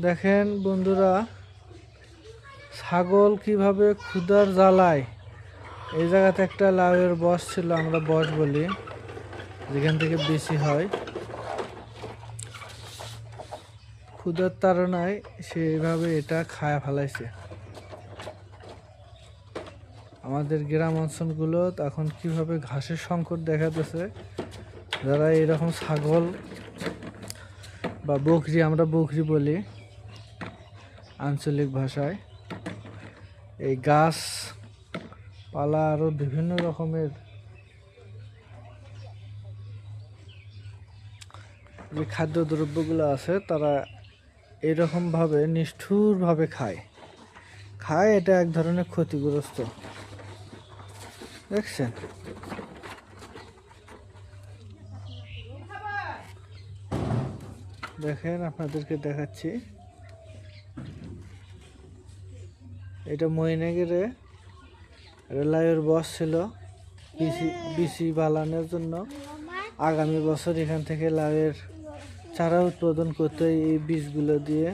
দেখেন বন্ধুরা, ছাগল কিভাবে ক্ষুধার জ্বালায়। এই জায়গাতে একটা লাউয়ের বস ছিল, আমরা বস বলি, যেখান থেকে বেশি হয়। ক্ষুধার তাড়নায় সে এইভাবে এটা খায়া ফেলাইছে। আমাদের গ্রাম অঞ্চলগুলো এখন কিভাবে ঘাসের সংকট দেখা দিয়েছে। যারা এরকম ছাগল বা বকরি, আমরা বকরি বলি আঞ্চলিক ভাষায়, এই গাছ পালা আরো বিভিন্ন রকমের যে খাদ্যদ্রব্যগুলো আছে, তারা এরকমভাবে নিষ্ঠুরভাবে খায়। এটা এক ধরনের ক্ষতিগ্রস্ত। দেখছেন, দেখেন আপনাদেরকে দেখাচ্ছি। এটা মইনাগিরে রেলাইয়ের বস ছিল বিসি বালানোর জন্য। আগামী বছর এখান থেকে লাউয়ের চারা উৎপাদন করতে এই বীজগুলো দিয়ে,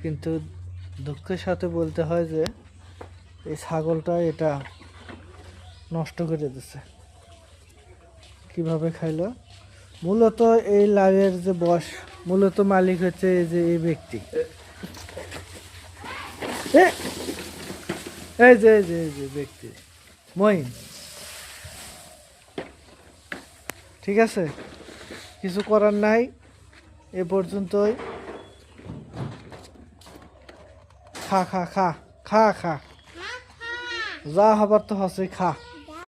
কিন্তু দুঃখের সাথে বলতে হয় যে এই ছাগলটা এটা নষ্ট করে দিচ্ছে। কিভাবে খাইলো? মূলত এই লাউয়ের যে বস, মূলত মালিক হচ্ছে এই যে এই ব্যক্তি, এই যে ব্যক্তি মঈন। ঠিক আছে, কিছু করার নাই। এ পর্যন্তই। খা খা খা খা খা, যা হবার তো হচ্ছে, খা।